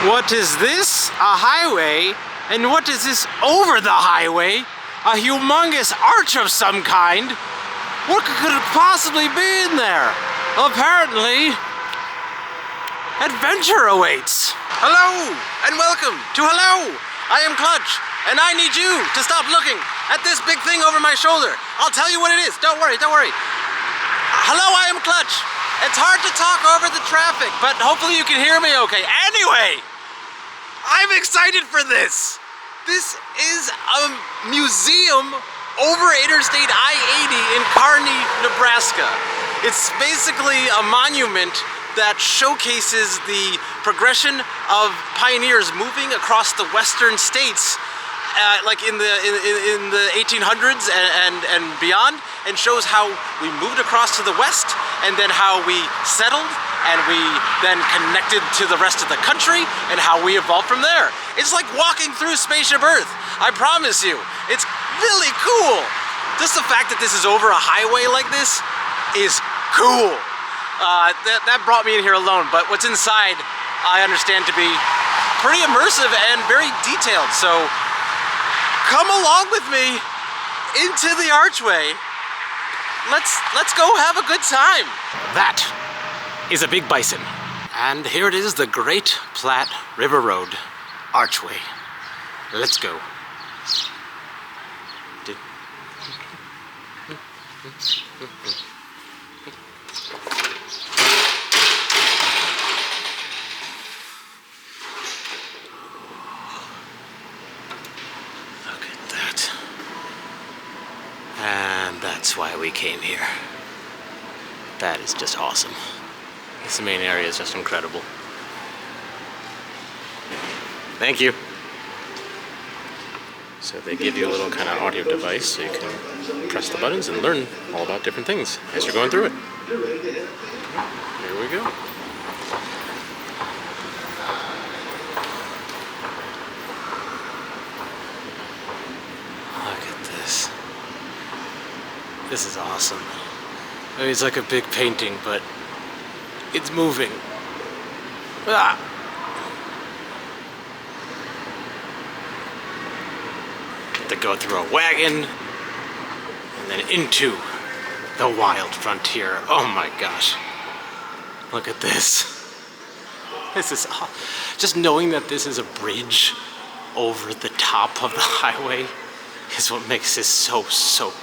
What is this? A highway? And what is this over the highway? A humongous arch of some kind? What could it possibly be in there? Apparently, adventure awaits. Hello and welcome to Hello. I am Clutch and I need you to stop looking at this big thing over my shoulder. I'll tell you what it is. Don't worry, don't worry. Hello, I am Clutch. It's hard to talk over the traffic, but hopefully you can hear me okay. Anyway, I'm excited for this. This is a museum over Interstate I-80 in Kearney, Nebraska. It's basically a monument that showcases the progression of pioneers moving across the western states, like in the 1800s and beyond, and shows how we moved across to the west, and then how we settled, and we then connected to the rest of the country, and how we evolved from there. It's like walking through Spaceship Earth, I promise you. It's really cool. Just the fact that this is over a highway like this is cool. That brought me in here alone, but what's inside I understand to be pretty immersive and very detailed. So come along with me into the archway. Let's go have a good time. That is a big bison. And here it is, the Great Platte River Road Archway. Let's go. And that's why we came here. That is just awesome. This main area is just incredible. Thank you. So they give you a little kind of audio device so you can press the buttons and learn all about different things as you're going through it. Here we go. Look at this. This is awesome. I mean, it's like a big painting, but it's moving. Ah! To go through a wagon and then into the wild frontier. Oh my gosh. Look at this. This is just knowing that this is a bridge over the top of the highway is what makes this so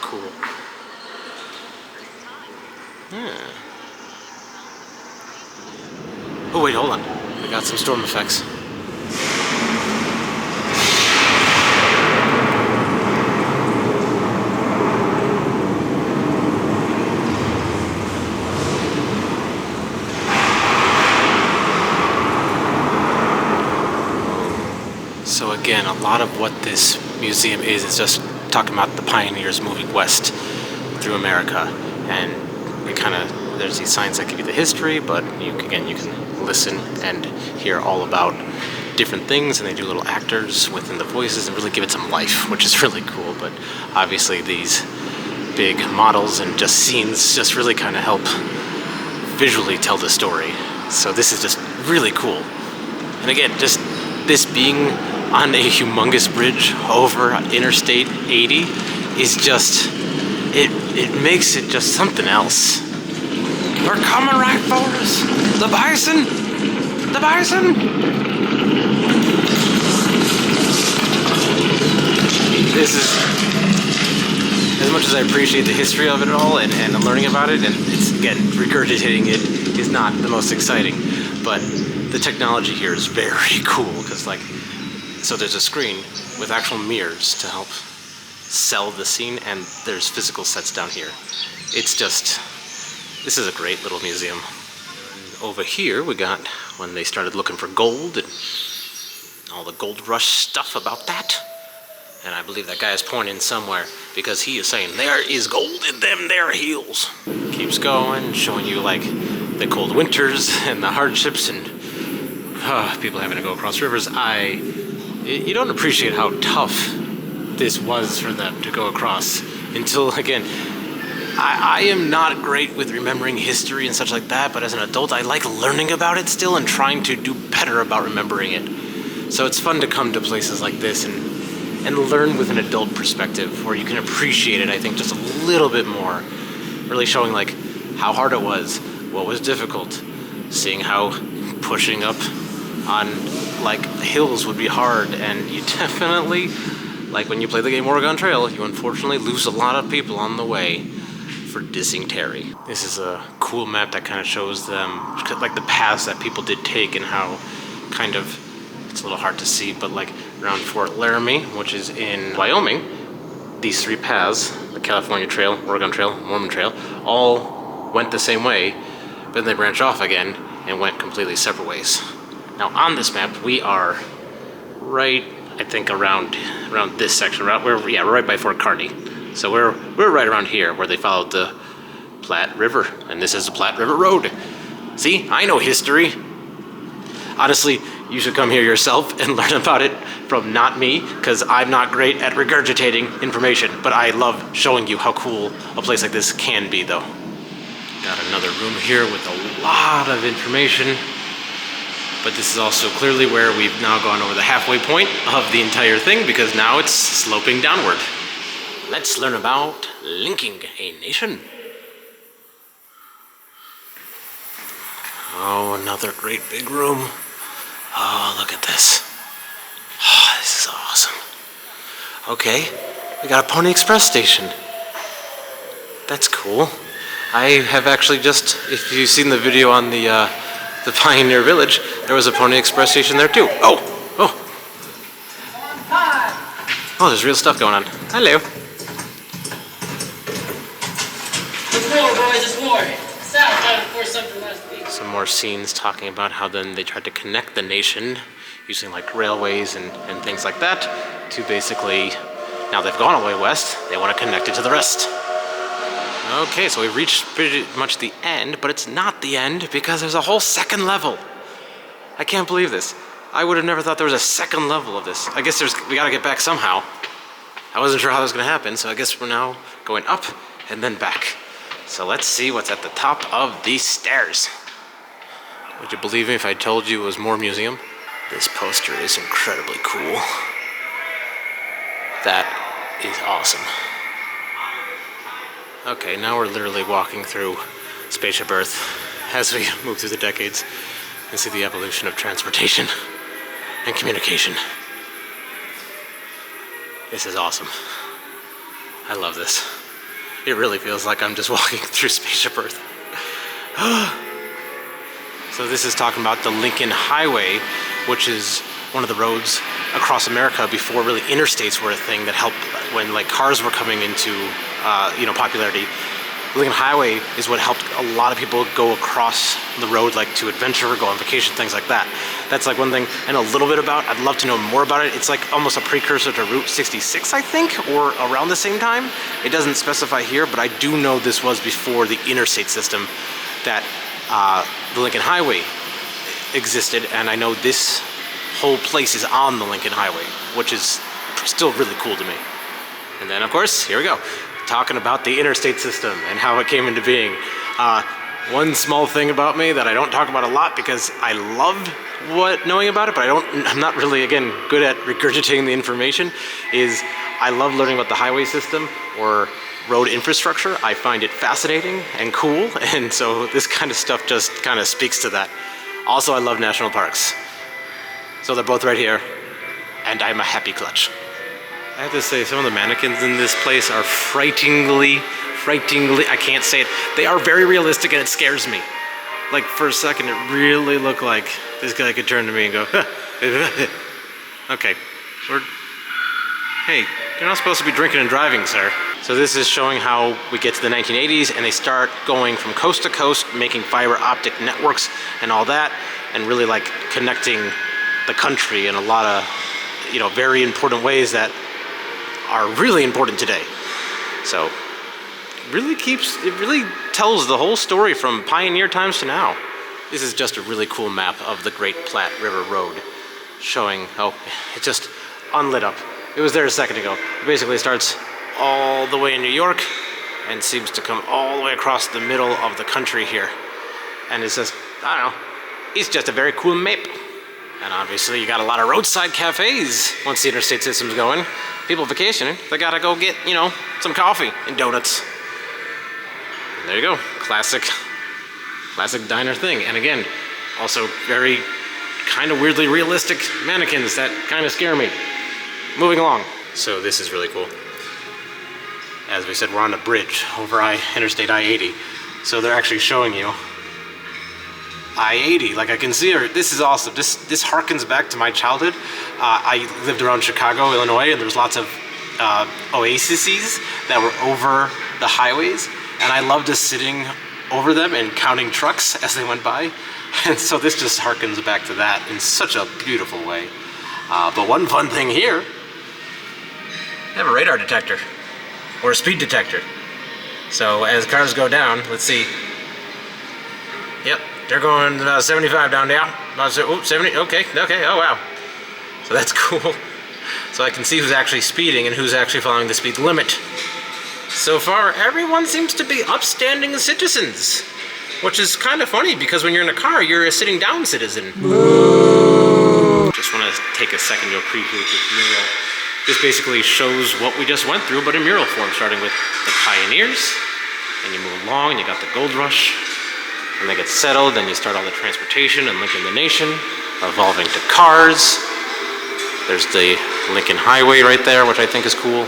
cool. Oh wait, hold on. I got some storm effects. So again, a lot of what this museum is just talking about the pioneers moving west through America, and it kind of, there's these signs that give you the history, but you can listen and hear all about different things, and they do little actors within the voices and really give it some life, which is really cool. But obviously these big models and just scenes just really kind of help visually tell the story. So this is just really cool. And again, just this being on a humongous bridge over Interstate 80 is just, it makes it just something else. They're coming right for us. The bison! The bison! This is, as much as I appreciate the history of it all and learning about it, and it's, again, regurgitating it is not the most exciting, but the technology here is very cool, because like, so there's a screen with actual mirrors to help sell the scene, and there's physical sets down here. It's just, this is a great little museum. And over here we got when they started looking for gold and all the gold rush stuff about that. And I believe that guy is pointing somewhere because he is saying there is gold in them there hills. Keeps going, showing you like the cold winters and the hardships and people having to go across rivers. You don't appreciate how tough this was for them to go across until, again, I am not great with remembering history and such like that, but as an adult, I like learning about it still and trying to do better about remembering it. So it's fun to come to places like this and learn with an adult perspective where you can appreciate it, I think, just a little bit more. Really showing like how hard it was, what was difficult, seeing how pushing up on like hills would be hard, and you definitely, like when you play the game Oregon Trail, you unfortunately lose a lot of people on the way for dysentery. This is a cool map that kind of shows them like the paths that people did take and how kind of, it's a little hard to see, but like around Fort Laramie, which is in Wyoming, these three paths, the California Trail, Oregon Trail, Mormon Trail, all went the same way, but then they branched off again and went completely separate ways. Now on this map, we are right, I think around this section, we're right by Fort Kearney. So we're right around here where they followed the Platte River, and this is the Platte River Road. See, I know history. Honestly, you should come here yourself and learn about it from not me, because I'm not great at regurgitating information, but I love showing you how cool a place like this can be though. Got another room here with a lot of information, but this is also clearly where we've now gone over the halfway point of the entire thing, because now it's sloping downward. Let's learn about linking a nation. Oh, another great big room. Oh, look at this. Oh, this is awesome. Okay, we got a Pony Express station. That's cool. I have actually just, if you've seen the video on the Pioneer Village, there was a Pony Express station there too. Oh, there's real stuff going on. Hello. It's war, boys, it's war. South tried to force something last week. Some more scenes talking about how then they tried to connect the nation using like railways and things like that to basically, now they've gone all the way west, they want to connect it to the rest. Okay, so we've reached pretty much the end, but it's not the end because there's a whole second level. I can't believe this. I would have never thought there was a second level of this. I guess we gotta get back somehow. I wasn't sure how that was gonna happen, so I guess we're now going up and then back. So let's see what's at the top of these stairs. Would you believe me if I told you it was more museum? This poster is incredibly cool. That is awesome. Okay, now we're literally walking through Spaceship Earth as we move through the decades and see the evolution of transportation and communication. This is awesome. I love this. It really feels like I'm just walking through Spaceship Earth. So this is talking about the Lincoln Highway, which is one of the roads across America before really interstates were a thing that helped when like cars were coming into popularity. The Lincoln Highway is what helped a lot of people go across the road, like to adventure, go on vacation, things like that. That's like one thing I know a little bit about. I'd love to know more about it. It's like almost a precursor to Route 66, I think, or around the same time. It doesn't specify here, but I do know this was before the interstate system that the Lincoln Highway existed, and I know this whole place is on the Lincoln Highway, which is still really cool to me. And then, of course, here we go. Talking about the interstate system and how it came into being. One small thing about me that I don't talk about a lot because I love knowing about it, but I'm not really, again, good at regurgitating the information, is I love learning about the highway system or road infrastructure. I find it fascinating and cool, and so this kind of stuff just kind of speaks to that. Also, I love national parks. So they're both right here, and I'm a happy clutch. I have to say, some of the mannequins in this place are frighteningly, I can't say it, they are very realistic and it scares me. Like for a second, it really looked like this guy could turn to me and go, okay, hey, you're not supposed to be drinking and driving, sir. So this is showing how we get to the 1980s and they start going from coast to coast, making fiber optic networks and all that, and really like connecting the country in a lot of, very important ways that are really important today. So it really tells the whole story from pioneer times to now. This is just a really cool map of the Great Platte River Road, showing how it's just unlit up. It was there a second ago. It basically starts all the way in New York and seems to come all the way across the middle of the country here. And it's just, I don't know, it's just a very cool map. And obviously you got a lot of roadside cafes once the interstate system's going. People vacationing, they gotta go get, you know, some coffee and donuts. And there you go, classic diner thing. And again, also very kind of weirdly realistic mannequins that kind of scare me. Moving along. So this is really cool. As we said, we're on a bridge over Interstate I-80. So they're actually showing you I-80, like I can see her. This is awesome. This harkens back to my childhood. I lived around Chicago, Illinois, and there's lots of oases that were over the highways, and I loved just sitting over them and counting trucks as they went by. And so this just harkens back to that in such a beautiful way. But one fun thing here, they have a radar detector or a speed detector. So as cars go down, let's see. Yep. They're going 75 down there. About 70, okay, oh wow. So that's cool. So I can see who's actually speeding and who's actually following the speed limit. So far, everyone seems to be upstanding citizens. Which is kind of funny, because when you're in a car, you're a sitting down citizen. Just want to take a second to appreciate this mural. This basically shows what we just went through, but in mural form, starting with the pioneers, and you move along, and you got the gold rush. And they get settled, then you start all the transportation and Lincoln the Nation, evolving to cars. There's the Lincoln Highway right there, which I think is cool.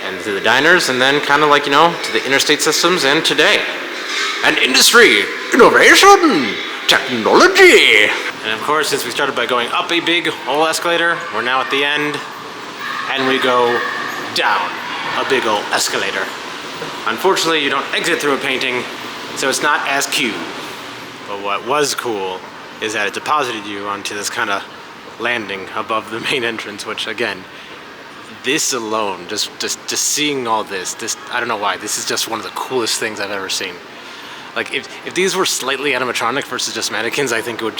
And to the diners, and then kind of like, you know, to the interstate systems and today. And industry, innovation, technology. And of course, since we started by going up a big old escalator, we're now at the end, and we go down a big old escalator. Unfortunately, you don't exit through a painting, so it's not as cute. But what was cool is that it deposited you onto this kind of landing above the main entrance, which again, this alone, just seeing all this, I don't know why, this is just one of the coolest things I've ever seen. Like if these were slightly animatronic versus just mannequins, I think it would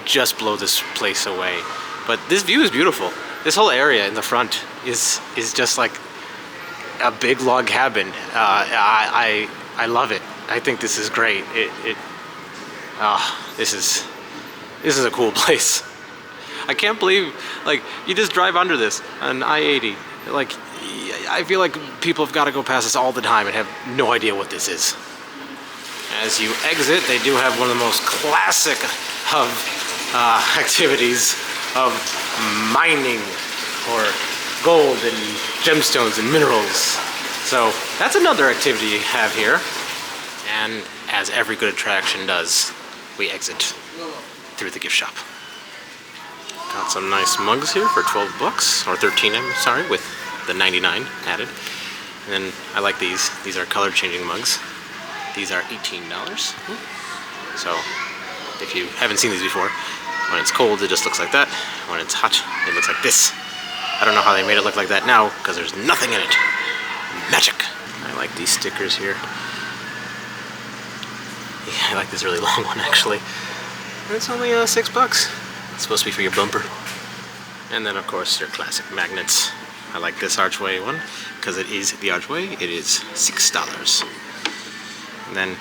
just blow this place away. But this view is beautiful. This whole area in the front is just like a big log cabin. I love it. I think this is great. This is a cool place. I can't believe, like, you just drive under this on I-80. Like, I feel like people have got to go past this all the time and have no idea what this is. As you exit, they do have one of the most classic of activities of mining for gold and gemstones and minerals. So that's another activity you have here. And as every good attraction does, we exit through the gift shop. Got some nice mugs here for 12 bucks, or 13, I'm sorry, with the 99 added. And then I like these. These are color changing mugs. These are $18. So if you haven't seen these before, when it's cold, it just looks like that. When it's hot, it looks like this. I don't know how they made it look like that now, because there's nothing in it. Magic. I like these stickers here. Yeah, I like this really long one, actually. It's only $6. It's supposed to be for your bumper. And then, of course, your classic magnets. I like this Archway one, because it is the Archway. It is $6. And then,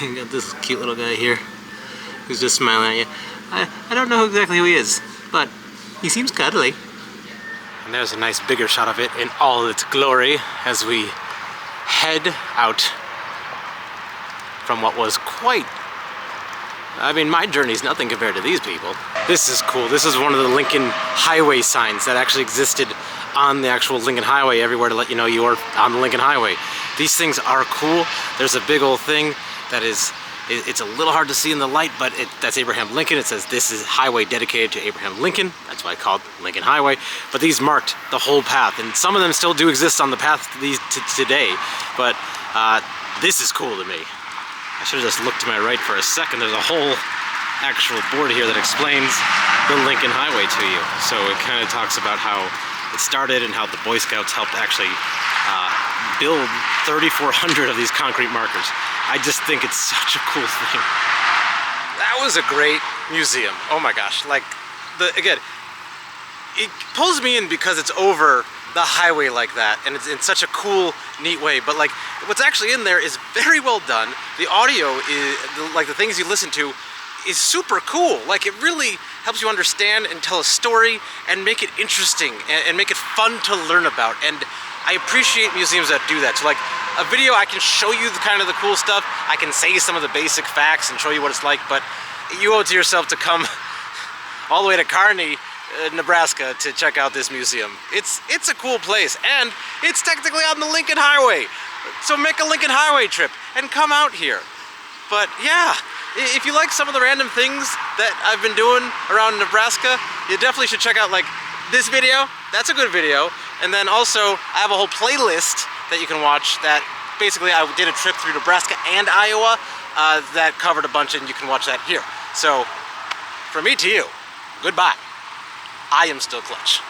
you got this cute little guy here, who's just smiling at you. I don't know exactly who he is, but he seems cuddly. And there's a nice bigger shot of it in all its glory as we head out from what was quite, I mean, my journey's nothing compared to these people. This is cool. This is one of the Lincoln Highway signs that actually existed on the actual Lincoln Highway everywhere to let you know you are on the Lincoln Highway. These things are cool. There's a big old thing that is, it's a little hard to see in the light, but that's Abraham Lincoln. It says this is highway dedicated to Abraham Lincoln. That's why I called Lincoln Highway. But these marked the whole path, and some of them still do exist on the path today. But this is cool to me. I should have just looked to my right for a second. There's a whole actual board here that explains the Lincoln Highway to you. So it kind of talks about how it started and how the Boy Scouts helped actually build 3,400 of these concrete markers. I just think it's such a cool thing. That was a great museum. Oh my gosh, like, again, it pulls me in because it's over the highway like that, and it's in such a cool, neat way. But like, what's actually in there is very well done. The audio is, like the things you listen to, is super cool. Like, it really helps you understand and tell a story and make it interesting and make it fun to learn about. And I appreciate museums that do that. So like, a video, I can show you the kind of the cool stuff. I can say some of the basic facts and show you what it's like, but you owe it to yourself to come all the way to Kearney, Nebraska to check out this museum. It's a cool place, and it's technically on the Lincoln Highway. So make a Lincoln Highway trip and come out here. But yeah, if you like some of the random things that I've been doing around Nebraska, you definitely should check out like this video. That's a good video. And then also, I have a whole playlist that you can watch that basically I did a trip through Nebraska and Iowa that covered a bunch, and you can watch that here. So, from me to you, goodbye. I am still Clutch.